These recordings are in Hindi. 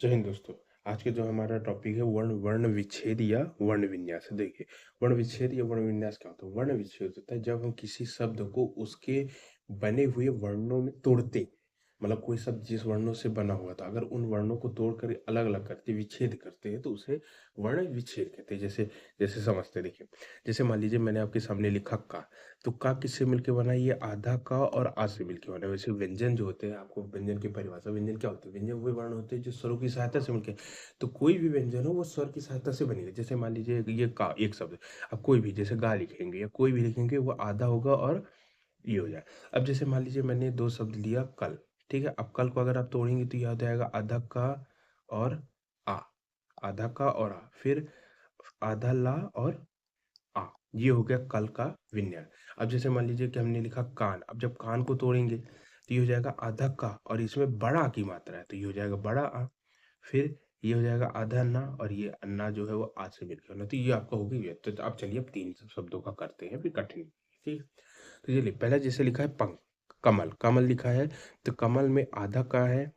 जय हिंद दोस्तों। आज के जो हमारा टॉपिक है वर्ण वर्ण विच्छेद या वर्ण विन्यास। देखिए, वर्ण विच्छेद या वर्ण विन्यास क्या होता है। वर्ण विच्छेद होता है जब हम किसी शब्द को उसके बने हुए वर्णों में तोड़ते, मतलब कोई शब्द जिस वर्णों से बना हुआ था अगर उन वर्णों को तोड़कर अलग अलग करते, विच्छेद करते हैं तो उसे वर्ण विच्छेद कहते हैं। जैसे जैसे समझते हैं, देखिए, जैसे मान लीजिए मैंने आपके सामने लिखा का, तो का किससे मिलके बना है, ये आधा का और आ से मिलके बना है। वैसे व्यंजन जो होते हैं, आपको व्यंजन की परिभाषा, व्यंजन क्या होते हैं, व्यंजन वो वर्ण होते हैं जो स्वरों की सहायता से मिलके, तो कोई भी व्यंजन हो वो स्वर की सहायता से बनेगा। जैसे मान लीजिए ये का एक शब्द, अब कोई भी जैसे गा लिखेंगे या कोई भी लिखेंगे वो आधा होगा और ये हो जाए। अब जैसे मान लीजिए मैंने दो शब्द लिया कल, ठीक है, अब कल को अगर आप तोड़ेंगे तो याद आएगा आधा का और आ, आधा का और आ, फिर आधा ला और आ, ये हो गया कल का विन्यास। अब जैसे मान लीजिए कि हमने लिखा कान, अब जब कान को तोड़ेंगे तो ये हो जाएगा आधा का और इसमें बड़ा की मात्रा है तो ये हो जाएगा बड़ा आ, फिर ये हो जाएगा आधा ना और ये अन्ना जो है वो आ से मिलकर होना, तो ये आपका हो गया। तो आप चलिए अब तीन शब्दों का करते हैं फिर कठिन। ठीक है, तो ये पहला जैसे लिखा है पंख, कमल, कमल लिखा है, तो कमल में आधा का है,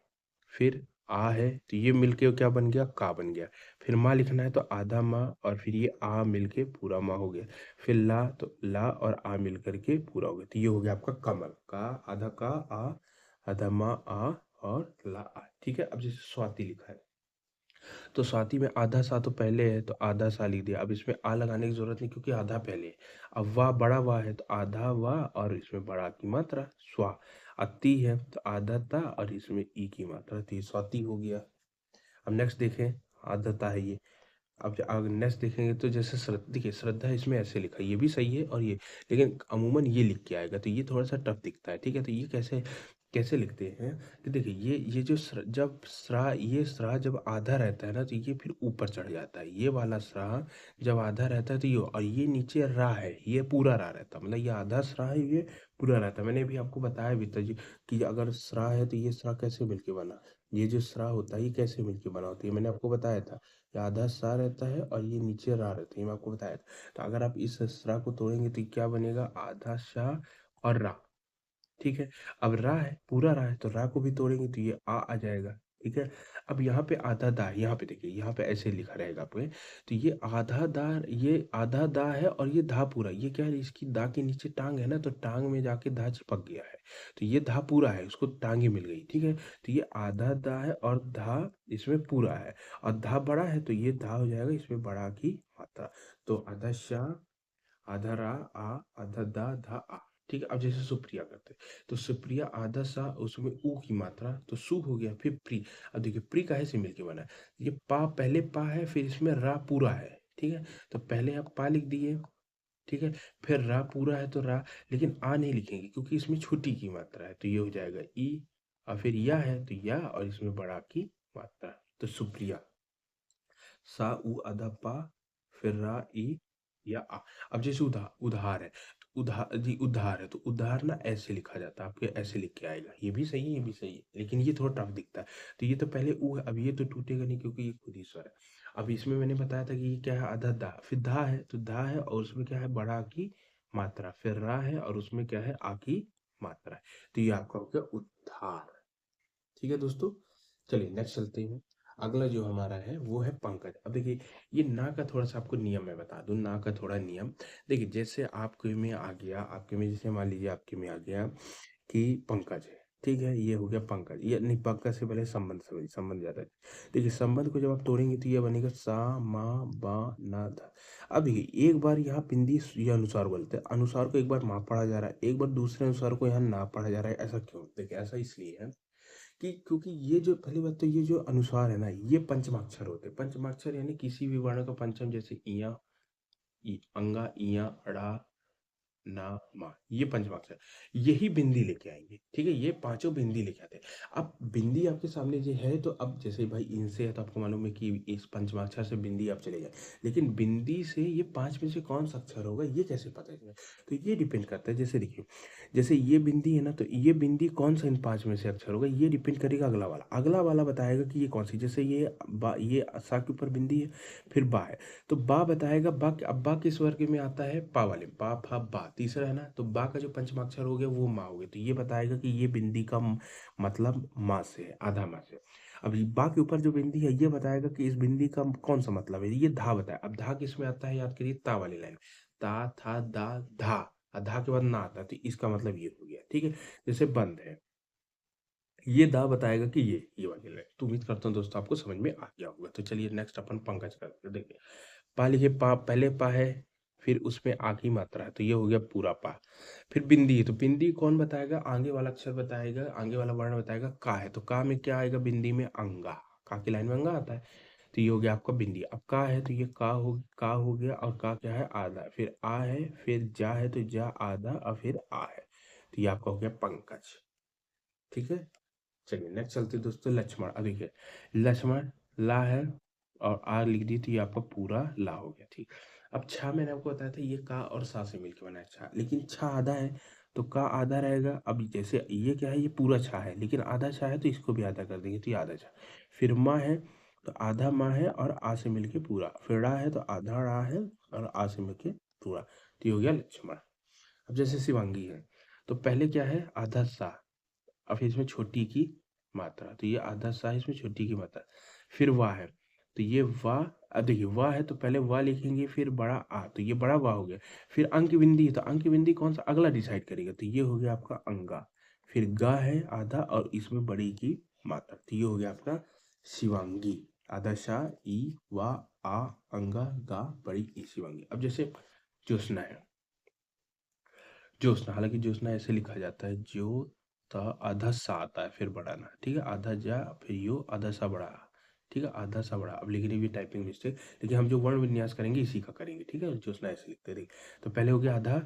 फिर आ है, तो ये मिलके क्या बन गया, का बन गया। फिर माँ लिखना है तो आधा माँ और फिर ये आ मिलके पूरा माँ हो गया। फिर ला तो ला और आ मिल करके पूरा हो गया, तो ये हो गया आपका कमल का, आधा का आ, आधा माँ आ और ला आ। ठीक है, अब जैसे स्वाति लिखा है, तो स्वाति में आधा सा तो पहले है तो आधा सा लिख दिया। अब इसमें आ लगाने की जरूरत नहीं क्योंकि आधा पहले है। अब वाह, बड़ा वाह है तो आधा वाह और इसमें बड़ा की मात्रा स्वा। अति है तो आधा ता और इसमें ई की मात्रा थी, स्वाति हो गया। अब नेक्स्ट देखें, आदता है ये। अब अगर नेक्स्ट देखेंगे तो जैसे श्रद्धा, देखिए श्रद्धा इसमें ऐसे लिखा है, ये भी सही है और ये, लेकिन अमूमन ये लिख के आएगा तो ये थोड़ा सा टफ दिखता है। ठीक है, तो ये कैसे कैसे लिखते हैं कि देखिए ये जो जब स्रा, ये स्रा जब आधा रहता है ना तो ये फिर ऊपर चढ़ जाता है। ये वाला स्रा जब आधा रहता है तो ये, और ये नीचे रा है, ये पूरा रा रहता है, मतलब ये आधा स्रा है, ये पूरा रहता है। मैंने भी आपको बताया भी था जी कि अगर स्रा है तो ये स्रा कैसे मिलके बना, ये जो स्रा होता है ये कैसे मिलके बना होती है, मैंने आपको बताया था। ये आधा सा रहता है और ये नीचे रा रहता है, ये मैं आपको बताया था। तो अगर आप इस स्रा को तोड़ेंगे तो क्या बनेगा, आधा शा और रा। ठीक है, अब रा है, पूरा रा है, तो रा को भी तोड़ेंगे तो ये आ जाएगा। ठीक है, अब यहाँ पे आधा दा है, यहाँ पे देखिए, यहाँ पे ऐसे लिखा रहेगा आपके, तो ये आधा दा, ये आधा दा है और ये धा पूरा, ये क्या है, इसकी दा के नीचे टांग है ना, तो टांग में जाके धा चिपक गया है, तो ये धा पूरा है, उसको टांगे मिल गई। ठीक है, तो ये आधा दा है और धा इसमें पूरा है, और धा बड़ा है तो ये धा हो जाएगा इसमें बड़ा की मात्रा। तो आधा शा, आधा रा आ, आधा दा धा आ। ठीक है, अब जैसे सुप्रिया करते हैं, तो सुप्रिया आधा सा, उसमें ऊ की मात्रा तो सु हो गया, फिर प्री। अब देखिए प्री काहे से मिलके बना है, ये पा, पहले पा है फिर इसमें रा पूरा है। ठीक है, तो पहले आप पा लिख दिए, ठीक है, फिर रा पूरा है तो रा, लेकिन आ नहीं लिखेंगे क्योंकि इसमें छोटी की मात्रा है, तो ये हो जाएगा ई, और फिर या है तो या और इसमें बड़ा की मात्रा, तो सुप्रिया। सा उ आधा पा, फिर रा ई या आ। अब जैसे उधार है, तो उधार जी, उधार है तो उधार ना ऐसे लिखा जाता है, आपके ऐसे लिख के आएगा, ये भी सही है, ये भी सही है, लेकिन ये थोड़ा टफ दिखता है। तो ये तो पहले उ है, अब ये तो टूटेगा नहीं क्योंकि ये खुद ही स्वर है। अब इसमें मैंने बताया था कि ये क्या है, आधा दा, फिर धा है तो धा है और उसमें क्या है, बड़ा की मात्रा, फिर रा है और उसमें क्या है, आ की मात्रा है। तो ये आपका हो गया उद्धार। ठीक है दोस्तों, चलिए नेक्स्ट चलते हैं। अगला जो हमारा है वो है पंकज। अब देखिए, ये ना का थोड़ा सा आपको नियम मैं बता दूं, ना का थोड़ा नियम। देखिए जैसे आपके में आ गया, आपके में जैसे मान लीजिए आपके में आ गया कि पंकज है, ठीक है, ये हो गया पंकज, ये नहीं, पंकज से पहले संबंध, समझिए संबंध ज्यादा है। देखिए संबंध को जब आप तोड़ेंगे तो ये बनेगा सा मा बा ना धा। अब देखिए एक बार यहाँ बिंदी, ये अनुसार बोलते हैं, अनुसार को एक बार मा पढ़ा जा रहा है, एक बार दूसरे अनुसार को यहाँ ना पढ़ा जा रहा है, ऐसा क्यों, देखिए ऐसा इसलिए है कि क्योंकि ये जो पहली बात तो ये जो अनुस्वार है ना, ये पंचमाक्षर होते हैं। पंचमाक्षर यानी किसी भी वर्ण का पंचम, जैसे इया, अंगा, इया, अड़ा, ना, मा, ये पंचमाक्षर, यही बिंदी लेके आएंगे। ठीक है, ये पांचों बिंदी लेके आते हैं। अब बिंदी आपके सामने जो है, तो अब जैसे भाई इनसे है तो आपको मालूम है कि इस पंचमाक्षर से बिंदी आप चले जाए, लेकिन बिंदी से ये पांच में से कौन सा अक्षर होगा ये कैसे पता चले, तो ये डिपेंड करता है। जैसे देखिए, जैसे ये बिंदी है ना, तो ये बिंदी कौन सा इन पांच में से अक्षर होगा ये डिपेंड करेगा, अगला वाला, अगला वाला बताएगा कि ये कौन सी। जैसे ये बा, ये सा के ऊपर बिंदी है, फिर बा है, तो बा बताएगा, बा, अब बा किस वर्ग में आता है, पा वाले, पा फा बा, तीसरा है ना, तो बा का जो पंचमाक्षर हो गया वो माँ हो गया, तो ये बताएगा कि ये बिंदी का मतलब माँ से है, आधा माँ से। अब बा के ऊपर जो बिंदी है ये बताएगा कि इस बिंदी का कौन सा मतलब है, ये धा बताया। अब धा किस में आता है, याद करिए ता वाली लाइन, ता था दा धा, और धा के बाद ना आता है, तो इसका मतलब ये हो गया, ठीक है। जैसे बंद है, ये दा बताएगा कि ये वाली लाइन। तो उम्मीद करता हूँ दोस्तों आपको समझ में आ गया होगा। तो चलिए नेक्स्ट अपन पंकज करते हैं। देखिए पा लिखिए, पा पहले पा है, फिर उसमें आ की मात्रा है, तो ये हो गया पूरा पा। फिर बिंदी है, तो बिंदी कौन बताएगा, आगे वाला अक्षर बताएगा, आगे वाला वर्ण बताएगा का है, तो का में क्या आएगा, बिंदी में अंगा, का की लाइन में अंगा आता है, तो ये हो गया आपका बिंदी। अब का है तो ये का हो गया, और का क्या है, आधा, फिर आ है, फिर जा है तो जा आधा, और फिर आ है, तो ये आपका हो गया पंकज, ठीक है। चलिए नेक्स्ट चलते हैं दोस्तों, लक्ष्मण। अब देखिए लक्ष्मण ला है, और आ लिख दी तो ये आपका पूरा ला हो गया, ठीक। अब छा मैंने आपको बताया था ये का और सा से मिलकर बना है छा, लेकिन छा आधा है तो का आधा रहेगा। अब जैसे ये क्या है, ये पूरा छा है लेकिन आधा छा है, तो इसको भी आधा कर देंगे तो ये आधा छा। फिर माँ है तो आधा माँ है और आ से मिलके पूरा, फिर ड़ा है तो आधा ड़ा है और आ से मिलके पूरा, तो ये हो गया लक्ष्मण। अब जैसे शिवांगी है, तो पहले क्या है, आधा सा, अब इसमें छोटी की मात्रा, तो ये आधा सा है, इसमें छोटी की मात्रा। फिर वाह है, तो ये वाह, अब देखिए वाह है तो पहले वाह लिखेंगे, फिर बड़ा आ, तो ये बड़ा वाह हो गया। फिर अंक बिंदी है, तो अंक बिंदी कौन सा अगला डिसाइड करेगा, तो ये हो गया आपका अंगा। फिर गा है आधा और इसमें बड़ी की मात्रा, तो ये हो गया आपका शिवांगी। आधा शा ई वा आ अंगा गा बड़ी ई शिवांगी। अब जैसे ज्योत्सना है, ज्योत्सना, हालांकि ज्योत्सना ऐसे लिखा जाता है, जो ता आधा सा आता है फिर बड़ा ना, ठीक है, आधा जा फिर यो आधा सा बड़ा आ, ठीक है, आधा सा बड़ा। अब लिखने की टाइपिंग मिस्टेक, लेकिन हम जो वर्ण विन्यास करेंगे इसी का करेंगे, ठीक है। ज्योत्सना ऐसे लिखते रहिए, तो पहले हो गया आधा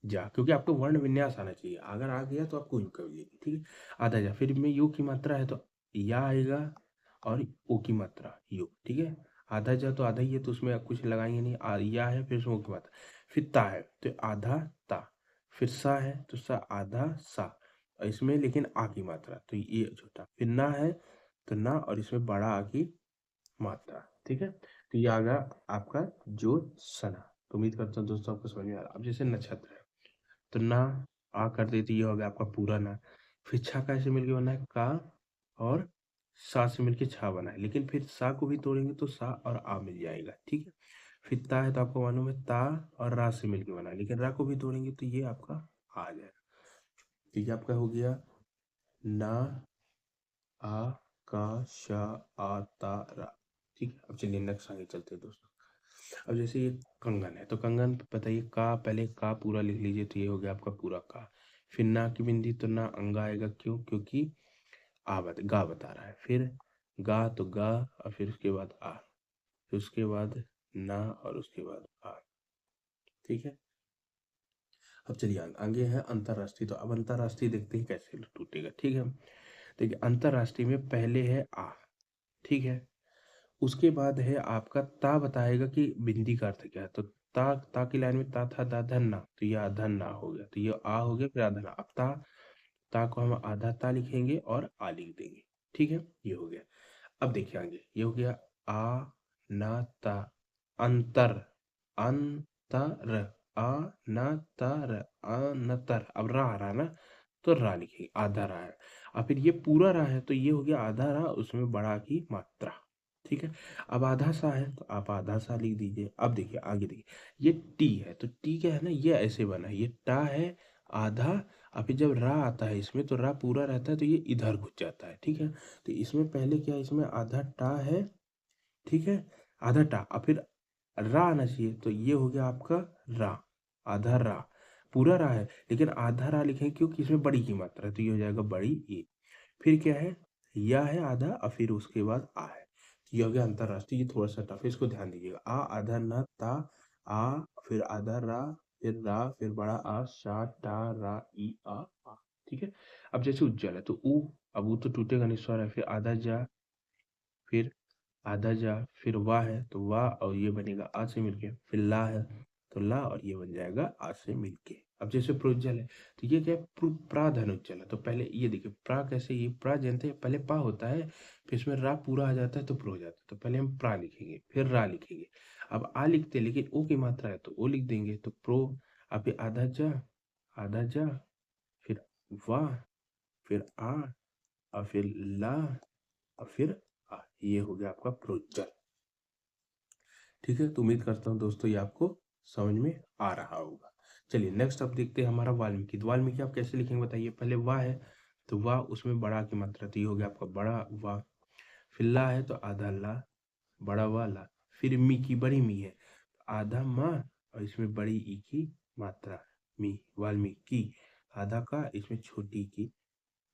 जा, क्योंकि आपको वर्ण विन्यास आना चाहिए, अगर आ गया तो आपको यू कर लीजिए, ठीक है। आधा जा, फिर में यू की मात्रा है तो या आएगा, और ओ की मात्रा यू, ठीक है। आधा जा तो आधा ही है, तो उसमें आप कुछ लगाएंगे नहीं, या है फिर उसमें ओ की मात्रा। फिर ता है तो आधा ता, फिर सा है तो सा आधा सा, और इसमें लेकिन आ की मात्रा, तो ये छोटा। फिर ना है तो ना, और इसमें बड़ा आ की मात्रा, ठीक है। तो ये आ गया आपका जो सना। तो उम्मीद करता हूँ दोस्तों आपको समझ में आ रहा है। अब जैसे नक्षत्र है, तो ना आ कर देती, ये हो गया आपका पूरा ना। फिर छा कैसे मिलके बना है, का और सा से मिलके छा बना है, लेकिन फिर सा को भी तोड़ेंगे तो सा और आ मिल जाएगा, ठीक है। फिर ता है तो आपको मालूम है ता और रा से मिलके बना है, लेकिन रा को भी तोड़ेंगे तो ये आपका आ जाएगा। तो ये आपका हो गया ना आ का शा आ ता रा, ठीक है। अब चलिए नेक्स्ट आगे चलते हैं दोस्तों। अब जैसे ये कंगन है, तो कंगन बताइए, का पहले का पूरा लिख लीजिए, तो ये हो गया आपका पूरा का। फिर ना की बिंदी, तो ना अंगा आएगा, क्यों, क्योंकि गा बता रहा है। फिर गा तो गा, और फिर उसके बाद आ, फिर उसके बाद ना, और उसके बाद आ, ठीक है। अब चलिए आगे है अंतरराष्ट्रीय, तो अब अंतरराष्ट्रीय देखते हैं कैसे टूटेगा, ठीक है। देखिए अंतरराष्ट्रीय में पहले है आ, ठीक है, उसके बाद है आपका ता, बताएगा कि बिंदी का अर्थ क्या है, तो ता की लाइन में ता था दा धन ना, तो ये धन ना हो गया, तो ये आ हो गया, फिर आधा ना। अब ता को हम आधा ता लिखेंगे और आ लिख देंगे, ठीक है, ये हो गया। अब देखिए आगे, ये हो गया आ ना ता, अंतर, अंतर, आ न तर, अनतर। अब रा आ रहा है ना, तो रा लिखिए, आधा रा है। और फिर ये पूरा रा है, तो ये हो गया आधा रा, उसमें बड़ा की मात्रा, ठीक है। अब आधा सा है तो आप आधा सा लिख दीजिए। अब देखिए आगे देखिए, ये टी है, तो टी क्या है ना, ये ऐसे बना है, ये टा है आधा, और फिर जब रा आता है इसमें, तो रा पूरा रहता है, तो ये इधर घुस जाता है, ठीक है। तो इसमें पहले क्या है, इसमें आधा टा है, ठीक है, आधा टा, और फिर रा आना चाहिए, तो ये हो गया आपका रा, आधा रा, पूरा रा है लेकिन आधा रा लिखेंगे क्योंकि इसमें बड़ी की मात्रा है, तो ये हो जाएगा बड़ी ए। फिर क्या है, या है आधा, और फिर उसके बाद आ है, तो ये हो गया अंतरराष्ट्रीय। ये थोड़ा सा टफ है, इसको ध्यान दीजिएगा। आ आधा न ता, आ फिर आधा रा, फिर रा, फिर बड़ा आ, शा टा रा ई आ, ठीक है। अब जैसे उज्जवल है, तो ऊ, अब ऊ तो टूटेगा नहीं, स्वर है, फिर आधा जा, फिर आधा जा, फिर वाह है तो वाह, और ये बनेगा आ से मिलके, फिर ला है तो ला, और ये बन जाएगा आ से मिलके। अब जैसे प्रोज्जल है, तो ये क्या है, प्रा धनुज्जल है, तो पहले ये देखिए प्रा कैसे, ये प्रा जानते हैं, पहले पा होता है, फिर इसमें रा पूरा आ जाता है तो प्रो हो जाता है, तो पहले हम प्रा लिखेंगे फिर रा लिखेंगे। अब आ लिखते हैं लेकिन ओ की मात्रा है तो ओ लिख देंगे, तो प्रो। अब ये आधा जा, आधा जा, फिर वाह, फिर आ, और फिर ला, और फिर आ। ये हो गया आपका प्रोज्जल। ठीक है, तो उम्मीद करता हूँ दोस्तों ये आपको समझ में आ रहा होगा। चलिए नेक्स्ट अब देखते हैं हमारा वाल्मीकि। तो वाल्मीकि आप कैसे लिखेंगे बताइए। पहले वाह है तो वाह उसमें बड़ा की मात्रा, तो ये हो गया आपका बड़ा वाह। फिर ला है तो आधा ला, बड़ा वाला। फिर मी की बड़ी मी है, आधा माँ और इसमें बड़ी ई की मात्रा मी, वाल्मीकि। आधा का, इसमें छोटी की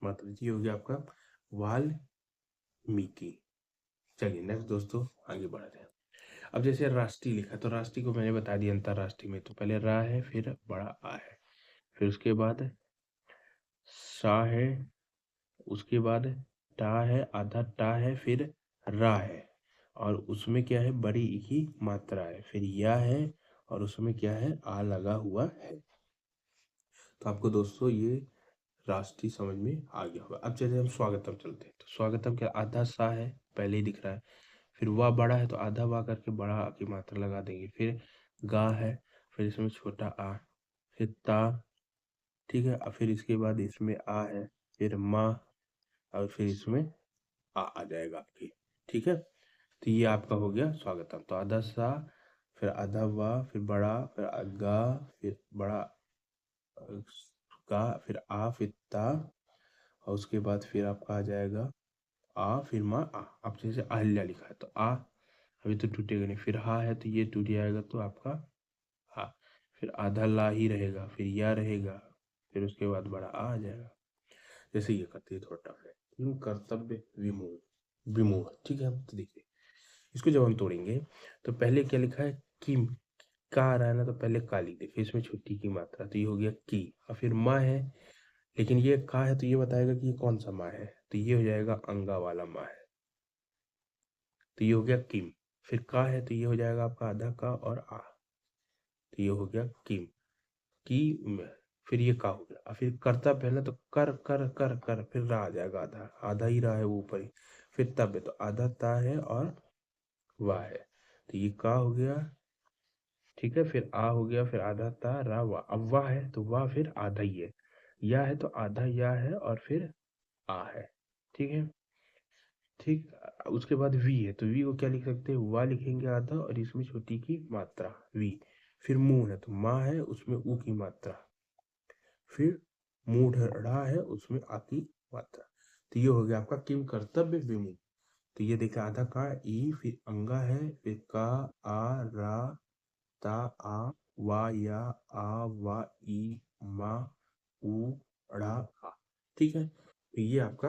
मात्रा, ये हो गया आपका वाल्मीकि। चलिए नेक्स्ट दोस्तों आगे बढ़ते हैं। अब जैसे राष्ट्रीय लिखा, तो राष्ट्रीय को मैंने बता दिया अंतरराष्ट्रीय में, तो पहले रा है फिर बड़ा आ है, फिर उसके बाद सा है, उसके बाद टा है, आधा टा है, फिर रा है और उसमें क्या है बड़ी ई की मात्रा है, फिर या है और उसमें क्या है आ लगा हुआ है। तो आपको दोस्तों ये राष्ट्रीय समझ में आ गया होगा। अब जैसे हम स्वागतम चलते हैं, तो स्वागतम क्या आधा सा है पहले ही दिख रहा है, फिर वाह बड़ा है तो आधा वाह करके बड़ा आ की मात्रा लगा देंगे, फिर गा है, फिर इसमें छोटा आ, फिर ता, ठीक है, और फिर इसके बाद इसमें आ है, फिर माँ और फिर इसमें आ जाएगा आपकी। ठीक है, तो ये आपका हो गया स्वागतम। तो आधा सा, फिर आधा वाह, फिर बड़ा, फिर गा, फिर बड़ा गा, फिर आ, फिर ता और उसके बाद फिर आपका आ जाएगा आ, फिर माँ आ। अब जैसे अहिल्या लिखा है तो आ अभी तो टूटेगा नहीं, फिर हा है तो ये टूट जाएगा तो आपका हा, फिर आधा ला ही रहेगा, फिर या रहेगा, फिर उसके बाद बड़ा आ जाएगा। जैसे ये करते हैं थोड़ा टफ है। कर्तव्य विमोह, विमोह, ठीक है। तो देखिए इसको जब हम तोड़ेंगे तो पहले क्या लिखा है किम, का आ रहा है ना, तो पहले का लिख दे, फिर इसमें छुट्टी की मात्रा, तो ये हो गया की, और फिर माँ है, लेकिन ये का है तो ये बताएगा कि ये कौन सा माँ है, तो ये हो जाएगा अंगा वाला माँ है, तो ये हो गया किम। फिर का है तो ये हो जाएगा आपका आधा का और आ, तो ये हो गया किम की फिर ये का हो गया, और फिर कर्तव्य है ना, तो कर कर कर कर, फिर रा आ जाएगा, आधा आधा ही रहा है वो ऊपर ही, फिर तब है तो आधा ता है और वाह है, तो ये का हो गया, ठीक है, फिर आ हो गया, फिर आधा ता रा वाह। अब वाह है तो वाह फिर आधा ही है, या है तो आधा या है और फिर आ है, ठीक है। ठीक, उसके बाद वी है तो वी को क्या लिख सकते हैं, वाह लिखेंगे आधा और इसमें छोटी की मात्रा वी। फिर मुंह है तो माँ है उसमें ऊ की मात्रा, फिर मूढ़ड़ा है उसमें आ की मात्रा, तो ये हो गया आपका किम कर्तव्य विमुख। तो ये देखा आधा का ई, फिर अंगा है, फिर का आ रा ता आ वा या आ वा ई मा उ ड़ा आ, ठीक है। तो ये आपका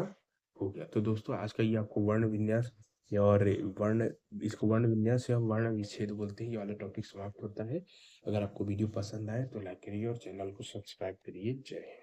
हो गया। तो दोस्तों आज का ये आपको वर्ण विन्यास या और वर्ण, इसको वर्ण विन्यास या वर्ण विच्छेद बोलते हैं, ये वाला टॉपिक समाप्त होता है। अगर आपको वीडियो पसंद आए तो लाइक करिए और चैनल को सब्सक्राइब करिए। जय हिंद।